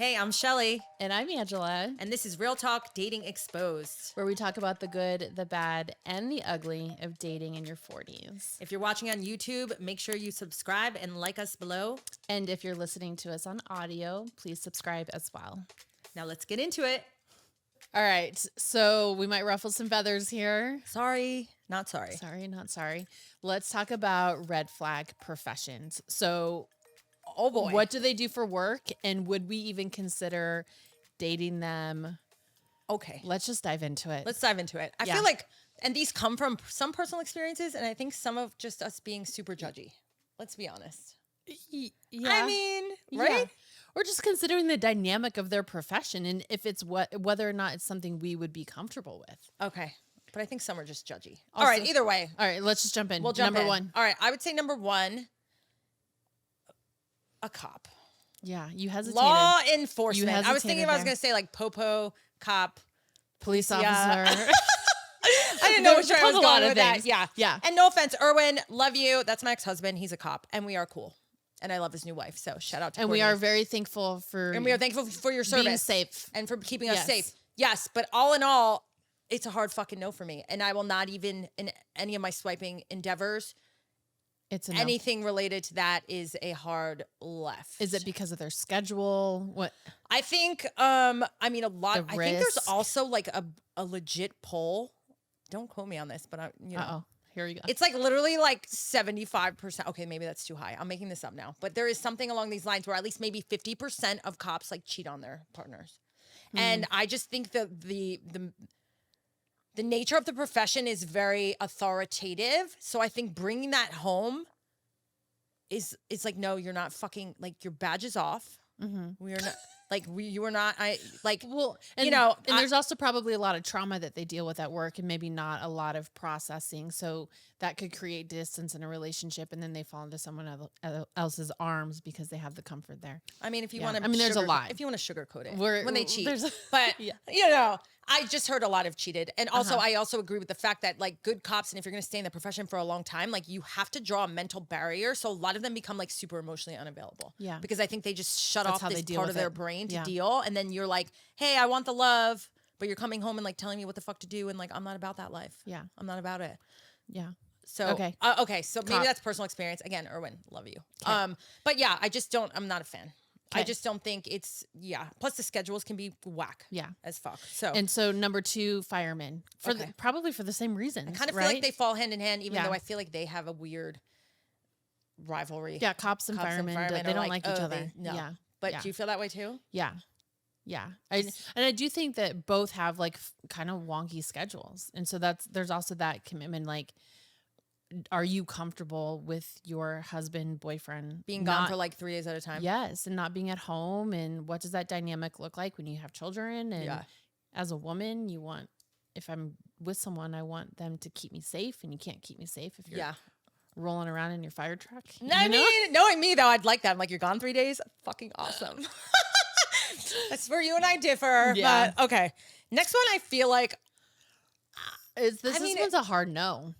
Hey, I'm Shelly, And I'm Angela, and this is Real Talk Dating Exposed. where we talk about the good, the bad, and the ugly of dating in your 40s. If you're watching on YouTube, make sure you subscribe and like us below. And if you're listening to us on audio, please subscribe as well. Now let's get into it. All right, so we might ruffle some feathers here. Sorry, not sorry. Sorry, not sorry. Let's talk about red flag professions. So, Oh boy. what do they do for work? And would we even consider dating them? Okay. Let's just dive into it. Let's dive into it. I feel like, and these come from some personal experiences, and I think some of just us being super judgy. Let's be honest. Yeah. I mean, right? Yeah. Or just considering the dynamic of their profession and if it's whether or not it's something we would be comfortable with. Okay. But I think some are just judgy. Also, all right, either way. All right, let's just jump in. We'll jump Number in. one. All right, I would say number one, a cop. Yeah, you hesitated. Law enforcement. You I was thinking if I was there. going to say like popo, cop, Police officer. I didn't know which way I was going with that. Yeah. Yeah. And no offense, Erwin, love you. That's my ex-husband. He's a cop, and we are cool. And I love his new wife. So shout out to And Courtney. we are very thankful for And we are thankful for your service. being safe. And for keeping us Yes. safe. Yes, but all in all, it's a hard fucking no for me. And I will not even, in any of my swiping endeavors, It's a no. anything related to that is a hard left. Is it because of their schedule? What? I think, I mean, a lot. The I think there's risk? also like a legit poll. Don't quote me on this, but you know. Uh-oh. Here we go. It's like literally like 75%. Okay, maybe that's too high. I'm making this up now. But there is something along these lines where at least maybe 50% of cops like cheat on their partners. And I just think that the nature of the profession is very authoritative. So I think bringing that home is like, no, you're not fucking, like, your badge is off. We are not, like, you are not, Well, and, you know, and there's also probably a lot of trauma that they deal with at work and maybe not a lot of processing. So that could create distance in a relationship, and then they fall into someone else's arms because they have the comfort there. I mean, if you Yeah. want to, I mean, there's a lot. If you want to sugarcoat it, We're- when they cheat, there's a- but Yeah. you know, I just heard a lot of cheated, and also Uh-huh. I also agree with the fact that like good cops, and if you're going to stay in the profession for a long time, like you have to draw a mental barrier. So a lot of them become like super emotionally unavailable. Yeah. because I think they just shut That's off how this they deal part with of their it. brain to Yeah. deal, and then you're like, hey, I want the love, but you're coming home and like telling me what the fuck to do, and like I'm not about that life. Yeah. I'm not about it. Yeah. So Okay. Okay. So maybe Cop. that's personal experience. Again, Erwin, love you. But yeah, I just don't. I'm not a fan. I Okay. just don't think it's Plus the schedules can be whack. Yeah. As fuck. So And so number 2, firemen, for Okay. probably for the same reasons. I kind of right? feel like they fall hand in hand, even Yeah. though I feel like they have a weird rivalry. Yeah, cops and firemen, they are don't like each oh, other. no. Yeah. But Yeah. do you feel that way too? Yeah. Yeah. And I do think that both have like kind of wonky schedules. And so there's also that commitment. Like, are you comfortable with your husband, boyfriend Being gone for like 3 days at a time. Yes. And not being at home. And what does that dynamic look like when you have children? And Yeah. as a woman, if I'm with someone, I want them to keep me safe. And you can't keep me safe if you're rolling around in your fire truck. I mean, knowing me though, I'd like that. I'm like, you're gone 3 days? Fucking awesome. That's where you and I differ. Yeah. But okay. Next one, I feel like This I mean, one's a hard no.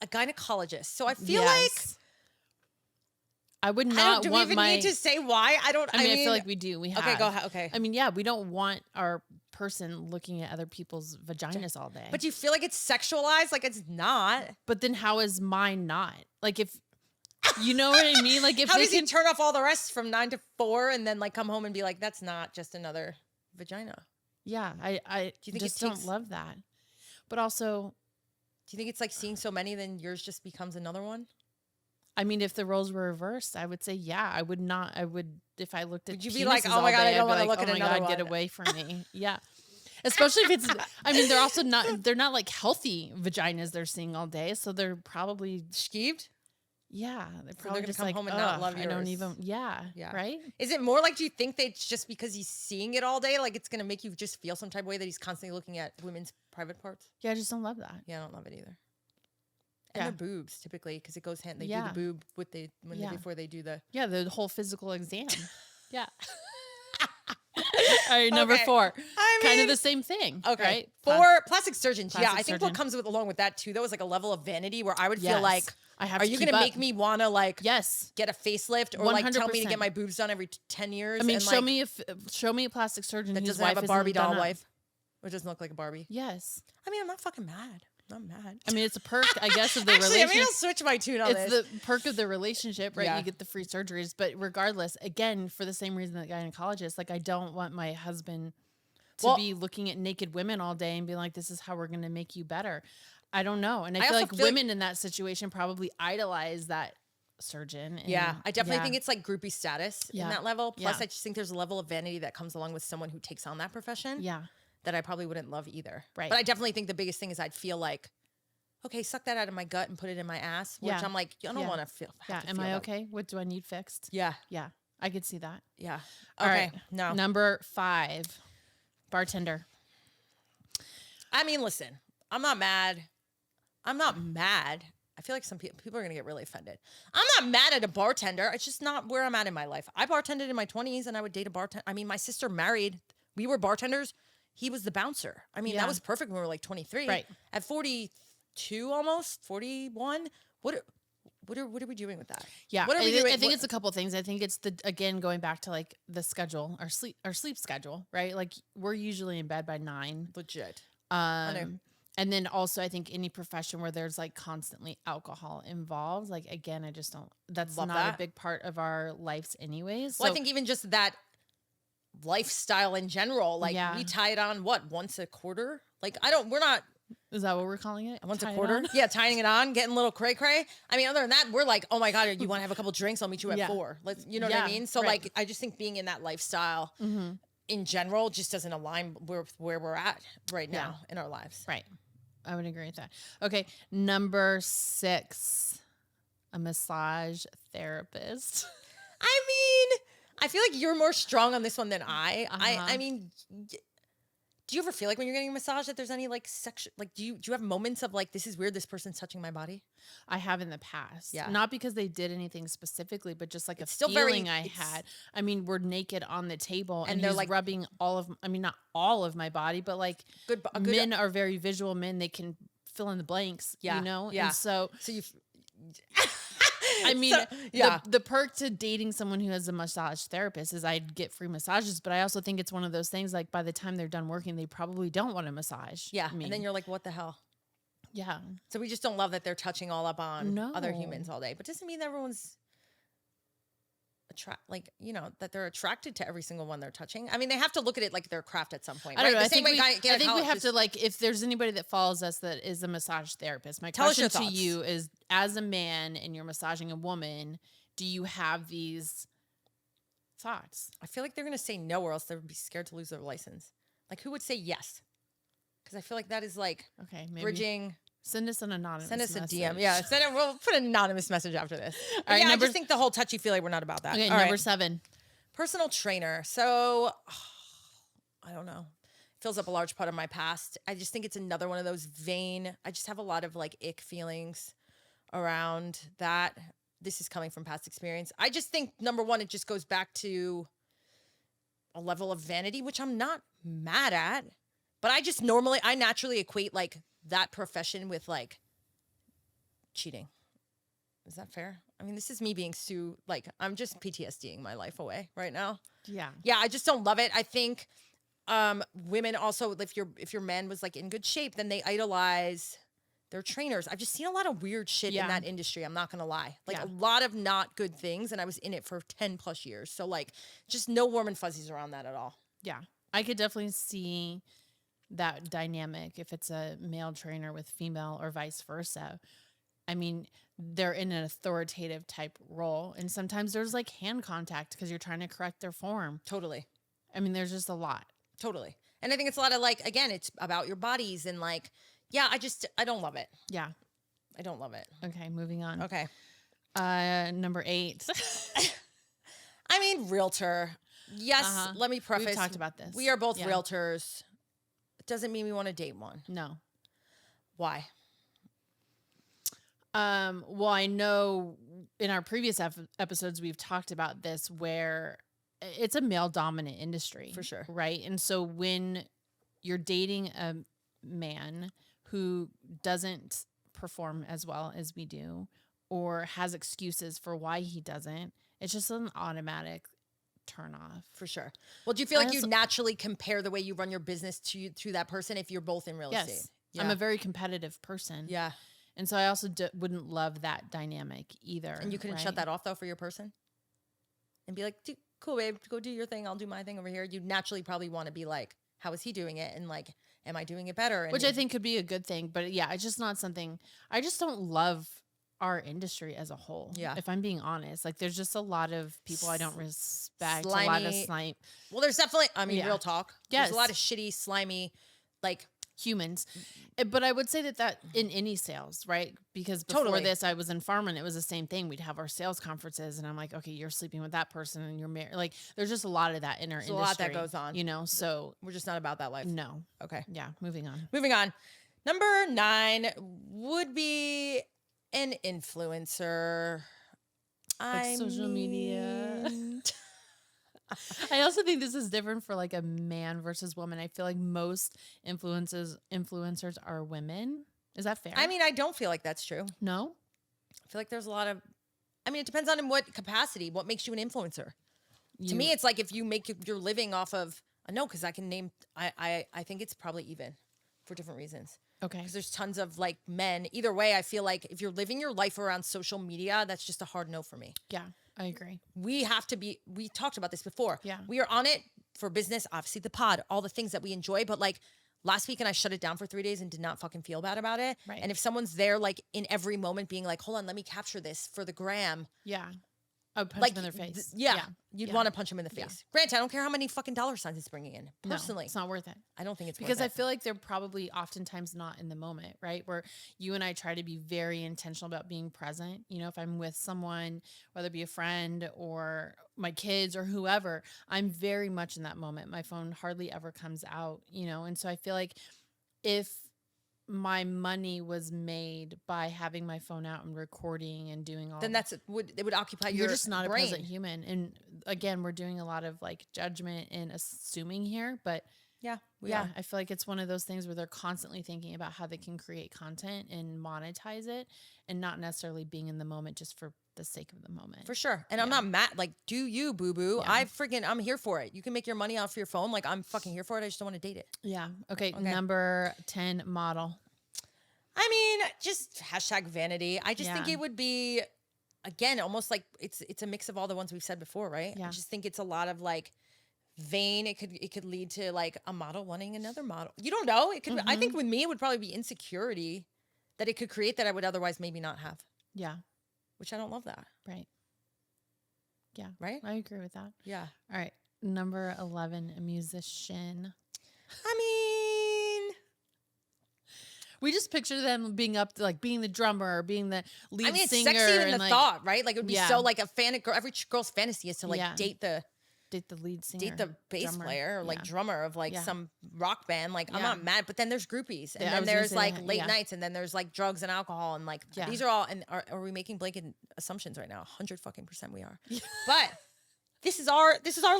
a gynecologist. So I feel like I would I not don't, do we want even my. need to say why? I don't. I feel like we do. We have. Okay, go ahead. Okay. I mean, yeah, we don't want our person looking at other people's vaginas all day. But do you feel like it's sexualized? Like it's not. But then how is mine not? Like if you know what I mean? Like if How they does he can, turn off all the rest from 9 to 4 and then like come home and be like, that's not just another vagina? yeah, I Do you think just it takes- don't love that. But also, Do you think it's like seeing so many, then yours just becomes another one? I mean, if the roles were reversed, I would say, yeah, I would not. I would if I looked at. Would you be like, penises oh my all God, I day, don't I'd wanna be like, look oh at my another God, get one. away from me. Yeah. Especially if it's, I mean, they're also not, they're not like healthy vaginas they're seeing all day. So they're probably, Skeeved? yeah, they're probably gonna just come like, home and not love I don't yours." even, yeah, Yeah. right? Is it more like, do you think that it's just because he's seeing it all day, like it's going to make you just feel some type of way that he's constantly looking at women's private parts? Yeah, I just don't love that. Yeah, I don't love it either. And Yeah. their boobs, typically, because it goes hand. They do Yeah. the boob Yeah. before they do the. Yeah, the whole physical exam. Yeah. All right, number Okay. 4. I Kind mean- of the same thing. Okay. Right? For plastic surgeons, yeah, Plastic I think what surgeon. comes along with that too, though, is like a level of vanity where I would feel Yes. like I have Are to you keep going to up. make me want to like Yes. get a facelift or like tell me to 100%. get my boobs done every 10 years? I mean, and, show like, me a plastic surgeon that whose doesn't wife have a isn't Barbie done doll up. wife or doesn't look like a Barbie. Yes. I mean, I'm not fucking mad. I'm not mad. I mean, it's a perk, I guess, of the Actually, relationship. maybe I'll switch my tune on It's this. the perk of the relationship, right? Yeah. You get the free surgeries. But regardless, again, for the same reason that gynecologist, like I don't want my husband to be looking at naked women all day and be like, this is how we're going to make you better. I don't know. And I feel like women in that situation probably idolize that surgeon. And I definitely think it's like groupie status in that level. Plus, I just think there's a level of vanity that comes along with someone who takes on that profession. Yeah. That I probably wouldn't love either. Right. But I definitely think the biggest thing is I'd feel like, okay, suck that out of my gut and put it in my ass. Which I'm like, I don't want to feel. Am I okay? What do I need fixed? Yeah. Yeah. I could see that. Yeah. All right. No. Number 5, bartender. I mean, listen, I'm not mad. I'm not mad. I feel like some people are going to get really offended. I'm not mad at a bartender. It's just not where I'm at in my life. I bartended in my 20s and I would date a bartender. I mean, my sister married. We were bartenders. He was the bouncer. I mean, that was perfect when we were like 23. Right. At 42 almost, 41, what are we doing with that? Yeah. What are we doing? I think it's a couple of things. I think it's again, going back to like the schedule, our sleep schedule, right? Like we're usually in bed by 9. Legit. And then also I think any profession where there's like constantly alcohol involved, like again, I just don't, that's Love not that. a big part of our lives anyways. Well, I think even just that lifestyle in general, like we tie it on once a quarter? Like we're not. Is that what we're calling it? Once a quarter? Yeah, tying it on, getting a little cray cray. I mean, other than that, we're like, oh my God, you want to have a couple drinks? I'll meet you at 4. You know what I mean? So like, I just think being in that lifestyle in general just doesn't align with where we're at right now in our lives. Right. I would agree with that. Okay. Number 6, a massage therapist. I mean, I feel like you're more strong on this one than I. I mean, do you ever feel like when you're getting a massage that there's any like section, like do you have moments of like, this is weird, this person's touching my body? I have in the past. Yeah. Not because they did anything specifically, but just like It's a still feeling I had. I mean, we're naked on the table and they're he's like rubbing not all of my body, but like men are very visual men. They can fill in the blanks, you know? Yeah. And so you I mean, so, the perk to dating someone who has a massage therapist is I'd get free massages, but I also think it's one of those things like by the time they're done working, they probably don't want a massage. Yeah. And then you're like, what the hell? Yeah. So we just don't love that they're touching all up on other humans all day. But doesn't mean everyone's that they're attracted to every single one they're touching. I mean, they have to look at it like their craft at some point. I don't know. The I same think way I think we have to like, if there's anybody that follows us that is a massage therapist, my question to you is, as a man and you're massaging a woman, do you have these thoughts? I feel like they're going to say no, or else they would be scared to lose their license. Like, who would say yes? Because I feel like that is like bridging. Send us an anonymous Send us message. a DM. Yeah, we'll put an anonymous message after this. All right, I just think the whole touchy-feely, we're not about that. Okay, All number right. 7. Personal trainer. So, I don't know. Fills up a large part of my past. I just think it's another one of those vain. I just have a lot of like ick feelings around that. This is coming from past experience. I just think, number one, it just goes back to a level of vanity, which I'm not mad at. But I naturally equate like that profession with like cheating. Is that fair? I mean, this is me being like, I'm just PTSDing my life away right now. Yeah. Yeah, I just don't love it. I think women also, if your man was like in good shape, then they idolize their trainers. I've just seen a lot of weird shit in that industry. I'm not going to lie. Like a lot of not good things. And I was in it for 10 plus years. So like just no warm and fuzzies around that at all. Yeah. I could definitely see that dynamic if it's a male trainer with female or vice versa. I mean, they're in an authoritative type role. And sometimes there's like hand contact because you're trying to correct their form. Totally. I mean, there's just a lot. Totally. And I think it's a lot of like, again, it's about your bodies and like, yeah, I don't love it. Yeah. I don't love it. Okay, moving on. Okay. Number 8. I mean, realtor. Yes, let me preface. We've talked about this. We are both realtors. It doesn't mean we want to date one. No. Why? Well, I know in our previous episodes, we've talked about this where it's a male dominant industry. For sure. Right. And so when you're dating a man who doesn't perform as well as we do, or has excuses for why he doesn't, it's just an automatic turn off. For sure. Well, do you feel like you also- naturally compare the way you run your business to that person if you're both in real estate? Yes. I'm a very competitive person. Yeah. And so I also wouldn't love that dynamic either. And you couldn't shut that off though for your person? And be like, cool, babe, go do your thing. I'll do my thing over here. You naturally probably want to be like, how is he doing it? And like, am I doing it better? And which I think could be a good thing. But yeah, it's just not something, I just don't love our industry as a whole. Yeah. If I'm being honest, like there's just a lot of people I don't respect. Slimy. A lot of slime. Well, there's definitely, I mean, Yeah. real talk. Yes. There's a lot of shitty, slimy, like humans. But I would say that in any sales, right? Because before Totally. this, I was in farm and it was the same thing. We'd have our sales conferences and I'm like, okay, you're sleeping with that person and you're married. Like there's just a lot of that in our industry. a lot that goes on. You know, so we're just not about that life. no. Okay. Yeah, moving on. Moving on. Number 9 would be an influencer. Like social media. I also think this is different for like a man versus woman. I feel like most influencers are women. Is that fair? I mean, I don't feel like that's true. No? I feel like there's a lot of, I mean, it depends on in what capacity, what makes you an influencer. To me, it's like if you make your living off of, no, because I can name, I think it's probably even for different reasons. Okay. Because there's tons of like men. Either way, I feel like if you're living your life around social media, that's just a hard no for me. Yeah, I agree. We have to be, we talked about this before. Yeah. We are on it for business, obviously the pod, all the things that we enjoy. But like last week, and I shut it down for 3 days and did not fucking feel bad about it. Right. And if someone's there like in every moment being like, hold on, let me capture this for the gram. Yeah. I would punch Like them in their face. You'd want to punch them in the face. Yeah. Granted, I don't care how many fucking dollar signs it's bringing in. Personally, No, it's not worth it. I don't think it's Because worth I it. feel like they're probably oftentimes not in the moment, right? Where you and I try to be very intentional about being present. You know, if I'm with someone, whether it be a friend or my kids or whoever, I'm very much in that moment. My phone hardly ever comes out, you know? And so I feel like if my money was made by having my phone out and recording and doing all, then it would occupy you're your just not brain. a present human. And again, we're doing a lot of like judgment and assuming here, but Yeah, I feel like it's one of those things where they're constantly thinking about how they can create content and monetize it and not necessarily being in the moment just for the sake of the moment. for sure. And I'm not mad. Like, do you, boo boo? Yeah. I'm here for it. You can make your money off your phone. Like, I'm fucking here for it. I just don't want to date it. Yeah. Okay. Number 10 model. I mean, just hashtag vanity. I just think Yeah. it would be, again, almost like it's a mix of all the ones we've said before, right? Yeah. I just think it's a lot of like vain. It could lead to like a model wanting another model. You don't know. It could. I think with me, it would probably be insecurity that it could create that I would otherwise maybe not have. Yeah. Which I don't love that. Right. Yeah. Right? I agree with that. Yeah. All right. Number 11, a musician. I mean, We just picture them being up to like being the drummer or being the lead it's singer. sexy in and the like, thought, right? Like it would be Yeah. so like a fan girl. Every girl's fantasy is to like Yeah. date the lead singer. bass drummer. player or like Yeah. drummer of like Yeah. some rock band. Like I'm Yeah. not mad, but then there's groupies and Yeah, I then was gonna there's say like that, late yeah. nights and then there's like drugs and alcohol and like Yeah. these are all. And are we making blanket assumptions right now? 100% we are. But this is our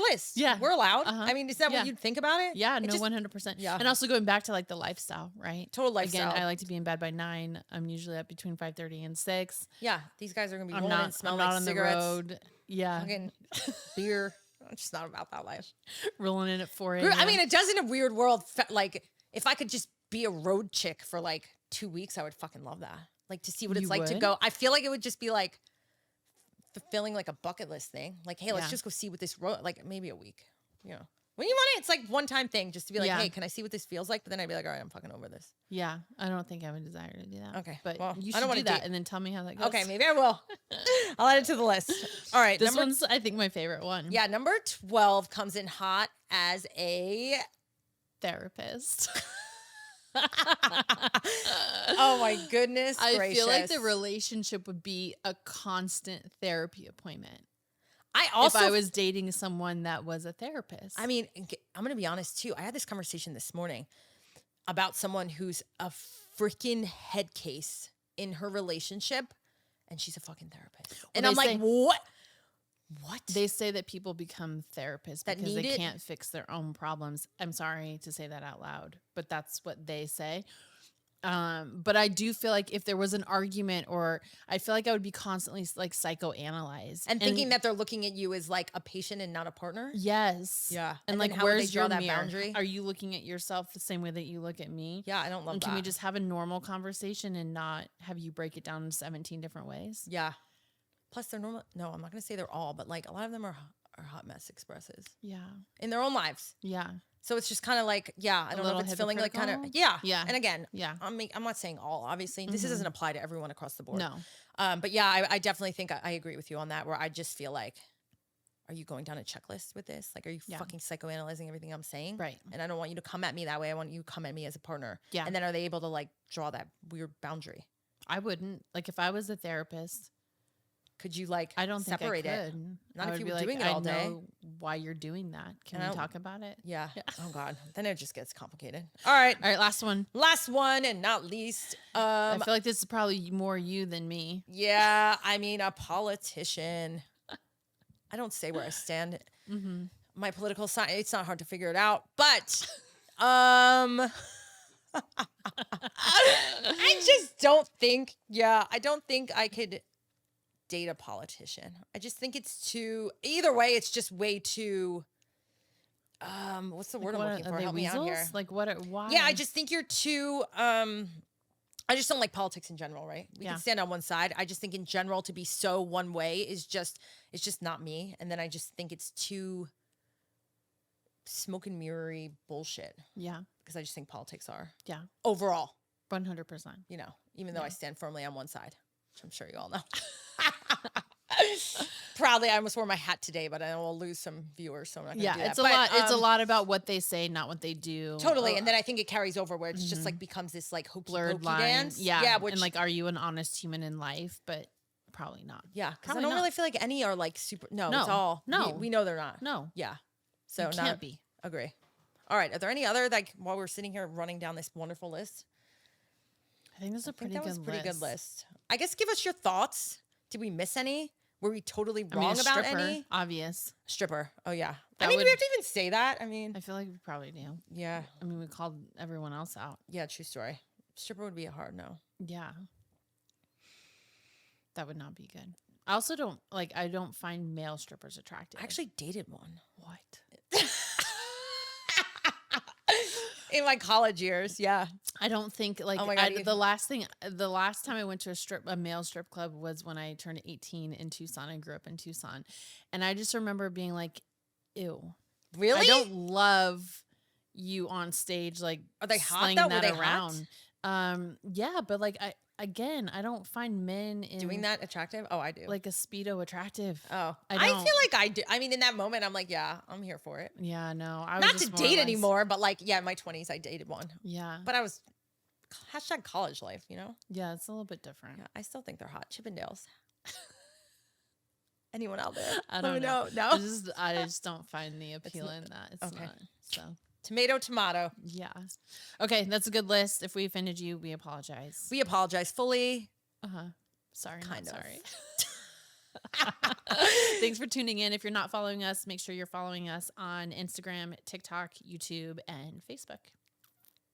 list. Yeah. We're allowed. Uh-huh. I mean, is that Yeah. what you'd think about it? Yeah, It no, just- 100%. Yeah. And also going back to like the lifestyle, right? Total lifestyle. Again, I like to be in bed by 9. I'm usually up between 5:30 and 6. Yeah, these guys are gonna be I'm rolling and not smelling on like the cigarettes, road. Yeah. fucking beer. I'm just not about that life. Rolling in at 4 a.m. I mean, it does in a weird world. Like, if I could just be a road chick for like 2 weeks, I would fucking love that. Like to see what it's You like to would? go. I feel like it would just be like fulfilling like a bucket list thing. Like, hey, let's Yeah. just go see what this road. Like maybe a week. You know, when you want it, it's like one time thing, just to be like, Yeah. hey, can I see what this feels like? But then I'd be like, all right, I'm fucking over this. yeah, I don't think I would desire to do that. Okay, But well, you I should don't wanna do that date- and then tell me how that goes. Okay, maybe I will. I'll add it to the list. All right, This one's, I think, my favorite one. yeah, number 12 comes in hot as a. Therapist. Oh my goodness I gracious. feel like the relationship would be a constant therapy appointment. I also if I was dating someone that was a therapist. I mean, I'm going to be honest too. I had this conversation this morning about someone who's a freaking head case in her relationship and she's a fucking therapist. And they I'm like, say- what? What? they say that people become therapists That because need they it? can't fix their own problems. I'm sorry to say that out loud, but that's what they say. But I do feel like if there was an argument, or I feel like I would be constantly like psychoanalyzed And thinking that they're looking at you as like a patient and not a partner. yes, Yeah. and then like how would they where's draw your that mirror? boundary? Are you looking at yourself the same way that you look at me? Yeah, I don't love And that. can we just have a normal conversation and not have you break it down in 17 different ways? Yeah. Plus, they're normal. No, I'm not going to say they're all, but like a lot of them are hot mess expresses Yeah. in their own lives. Yeah. So it's just kind of like, yeah, I don't know if it's feeling like kind of, hypocritical? yeah. Yeah. And again, Yeah. I'm not saying all, obviously. This doesn't apply to everyone across the board. No. But yeah, I definitely think I agree with you on that, where I just feel like, are you going down a checklist with this? Like, are you fucking psychoanalyzing everything I'm saying? Right. And I don't want you to come at me that way. I want you to come at me as a partner. Yeah. And then are they able to like draw that weird boundary? I wouldn't. Like if I was a therapist, could you like I don't separate think I it? could. Not I if would you were be doing like, it all I day. know why you're doing that. Can And we talk about it? Yeah. Oh God. Then it just gets complicated. All right. All right, last one. Last one and not least. I feel like this is probably more you than me. Yeah. I mean, a politician. I don't say where I stand. My political side, it's not hard to figure it out. But I just don't think, I don't think I could date a politician. I just think it's too, either way, it's just way too, what's the word I'm looking for? Are they Help me out here. weasels? Like what? Why? Yeah, I just think you're too, I just don't like politics in general, right? We can stand on one side. I just think in general to be so one way is just, it's just not me. And then I just think it's too smoke and mirror-y bullshit. Yeah. Because I just think politics are. Yeah. Overall. 100%. You know, even though I stand firmly on one side, which I'm sure you all know. Proudly, I almost wore my hat today, but I will lose some viewers, so I'm not going to do that. It's a lot. It's a lot about what they say, not what they do. Totally, and then I think it carries over where it's just like becomes this like hokey blurred pokey line. dance. Yeah, which, and like, are you an honest human in life? But probably not. yeah, because I Probably don't not. really feel like any are like super. No, No, it's all. no. we know they're not. No, Yeah, so it not can't be. agree. All right, are there any other like while we're sitting here running down this wonderful list? I think this is a pretty that good was a pretty list. good list. I guess give us your thoughts. Did we miss any? Were we totally I mean, wrong a about stripper, any? obvious. Stripper. Oh yeah. That I mean, would- do we have to even say that? I mean, I feel like we probably do. yeah, I mean, we called everyone else out. yeah. True story. Stripper would be a hard no. Yeah, that would not be good. I also don't like. I don't find male strippers attractive. I actually dated one. What? In my college years, yeah. I don't think like Oh my God, the last time I went to a male strip club was when I turned 18 in Tucson. I grew up in Tucson, and I just remember being like, "Ew, Really? I don't love you on stage." Like, Are they hot slinging though? Were that they around. Yeah, but like I don't find men in doing that attractive? Oh, I do. like a Speedo attractive. oh, I I don't. feel like I do. I mean, in that moment, I'm like, yeah, I'm here for it. Yeah, no, I was Not just to more or date less- anymore, but like, yeah, in my 20s, I dated one. Yeah, But I was hashtag college life, you know? yeah, it's a little bit different. Yeah, I still think they're hot. Chippendales. Anyone out there? I Let don't me know. No, No. I just don't find the appeal in that. It's okay. not. So Tomato, tomato. yeah. Okay, that's a good list. If we offended you, we apologize. We apologize fully. Sorry, Kind not of. sorry. Thanks for tuning in. If you're not following us, make sure you're following us on Instagram, TikTok, YouTube, and Facebook.